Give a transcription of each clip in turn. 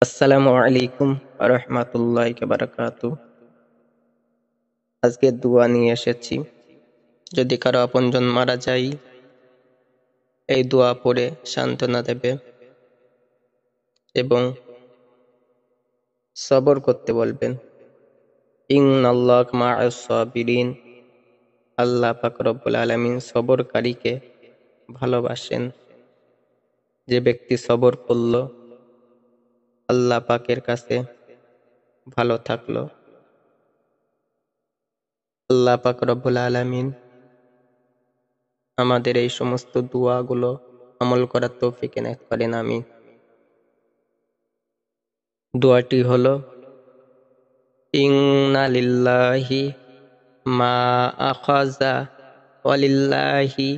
আসসালামু আলাইকুম রহমতুল্লাহি বারাকাতু। আজকে দোয়া নিয়ে এসেছি। যদি কারো আপনজন মারা যায়, এই দোয়া পড়ে সান্ত্বনা দেবে এবং সবর করতে বলবেন। ইন্নাল্লাহা মা'আস সাবিরিন। আল্লাহ পাক রব্বুল আলামিন সবরকারীকে ভালোবাসেন। যে ব্যক্তি সবর করল, আল্লাহ পাকের কাছে ভালো থাকলো। আল্লাহ পাক রব্বুল আলামিন আমাদের এই সমস্ত দোয়াগুলো আমল করার তৌফিক এনায়েত করেন, আমিন। দোয়াটি হলো, ইন্না লিল্লাহি মা আখাযা ওয়া লিল্লাহি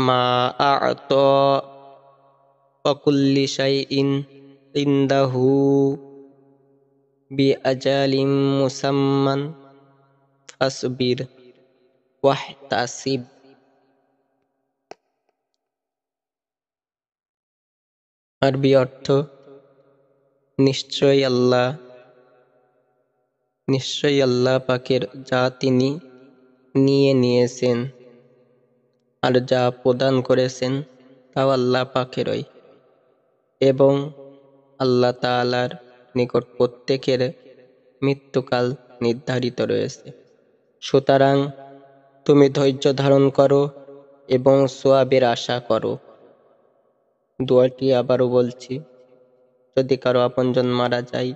মা আ'তা ওয়া কুল্লি শাইইন ইনদাহু বিআজালিন মুসাম্মান ফাসবির ওয়াহতাসিব। আরবি অর্থ, নিশ্চয়ই আল্লাহ পাকের যা তিনি নিয়ে নিয়েছেন আর যা প্রদান করেছেন তাও আল্লাহ পাকেরই, এবং আল্লাহ তাআলার নিকট প্রত্যেকের মৃত্যুকাল নির্ধারিত রয়েছে। সুতরাং তুমি ধৈর্য ধারণ করো এবং সওয়াবের আশা করো। দোয়াটি আবারও বলছি, যদি কারো আপনজন মারা যায়,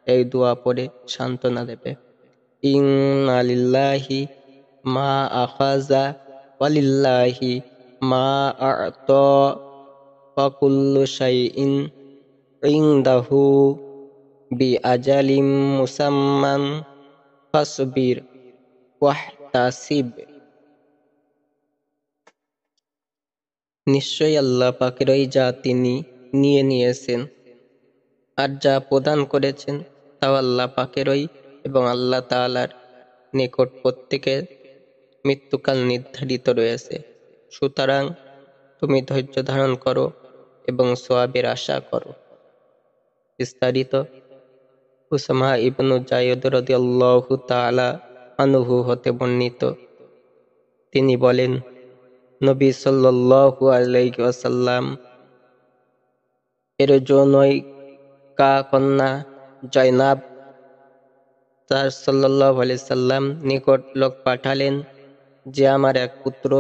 এই দোয়া পড়ে সান্ত্বনা দেবে। ইন্না লিল্লাহি মা আখাযা ওয়া লিল্লাহি মা আ'তা ওয়া কুল্লু শাইইন ইনদাহু বিআজালিন মুসাম্মান ফাসবির ওয়াহতাসিব। নিশ্চয়ই আল্লাহ পাকেরই যা তিনি নিয়ে নিয়েছেন আর যা প্রদান করেছেন তাও আল্লাহ পাকেরই, এবং আল্লাহ তাআলার নিকট প্রত্যেকের মৃত্যুকাল নির্ধারিত রয়েছে। সুতরাং তুমি ধৈর্য ধারণ করো এবং সওয়াবের আশা করো। বিস্তারিত উসামা ইবনু যায়েদ রাদিয়াল্লাহু তাআলা আনহু হতে বর্ণিত, তিনি বলেন, নবী সাল্লাল্লাহু আলাইহি ওয়াসাল্লাম এর জনৈকা কন্যা জয়নাব তার সাল্লাল্লাহু আলাইহি সাল্লাম নিকট লোক পাঠালেন যে আমার এক পুত্র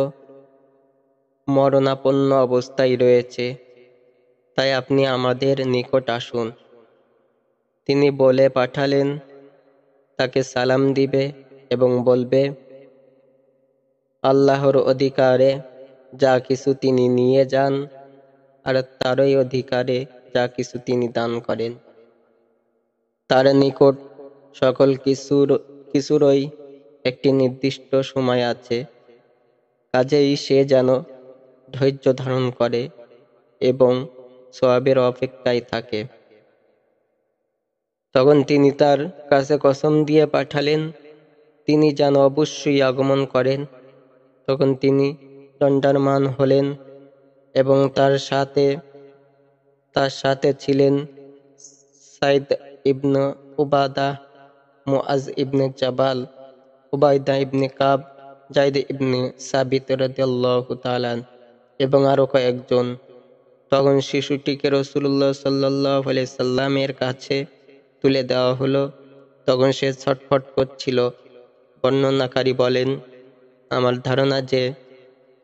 মরণাপন্ন অবস্থায় রয়েছে, তাই আপনি আমাদের নিকট আসুন। তিনি বলে পাঠালেন, তাকে সালাম দিবে এবং বলবে, আল্লাহর অধিকারে যা কিছু তিনি নিয়ে যান আর তারই অধিকারে যা কিছু তিনি দান করেন। তার নিকট সকল কিছুরই একটি নির্দিষ্ট সময় আছে, কাজেই সে যেন ধৈর্য ধারণ করে এবং সওয়াবের অপেক্ষায় থাকে। তখন তিনি তার কাছে কসম দিয়ে পাঠালেন, তিনি যেন অবশ্যই আগমন করেন। তখন তিনি দণ্ডায়মান হলেন এবং তার সাথে ছিলেন সাইদ ইবনে উবাদাহ, মুআজ ইবনে জাবাল, উবাইদা ইবনে কাব, যায়েদ ইবনে সাবিত রাদিয়াল্লাহু তাআলা এবং আরো কয়েকজন। তখন শিশুটিকে রাসূলুল্লাহ সাল্লাল্লাহু আলাইহি সাল্লামের কাছে তুলে দেওয়া হলো। তখন সে ছটফট করছিল। বর্ণনাকারী বলেন, আমার ধারণা যে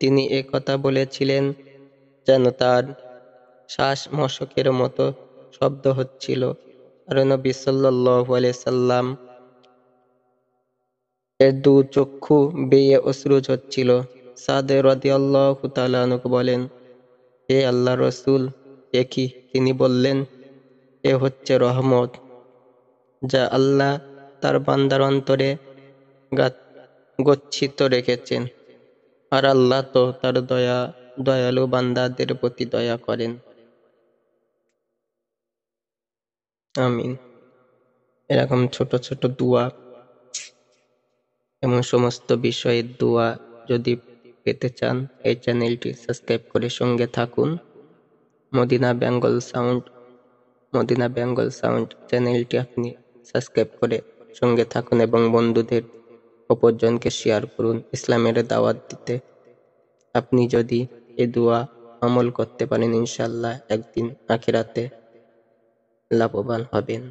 তিনি এ কথা বলেছিলেন যেন তার শ্বাস মশকের মতো শব্দ হচ্ছিল, আর নবী সাল্লাল্লাহু আলাইহি সাল্লাম এর দু চক্ষু বেয়ে অশ্রু ঝরছিল। সাদ রাদিয়াল্লাহু তাআলা আনহু বলেন, হে আল্লাহর রাসূল, এ কি? তিনি বললেন, এ হচ্ছে রহমত যা আল্লাহ তার বান্দার অন্তরে গচ্ছিত রেখেছেন, আর আল্লাহ তো তার দয়ালু বান্দাদের প্রতি দয়া করেন। আমিন। এরকম ছোট ছোট দোয়া এমন সমস্ত বিষয়ের দোয়া যদি পেতে চান, এই চ্যানেলটি সাবস্ক্রাইব করে সঙ্গে থাকুন। মদিনা বেঙ্গল সাউন্ড মদিনা বেঙ্গল সাউন্ড চ্যানেলটি আপনি সাবস্ক্রাইব করে সঙ্গে থাকুন এবং বন্ধুদের অপরজনকে শেয়ার করুন ইসলামের দাওয়াত দিতে। আপনি যদি এ দোয়া আমল করতে পারেন ইনশাআল্লাহ একদিন আখিরাতে লাভবান হবেন।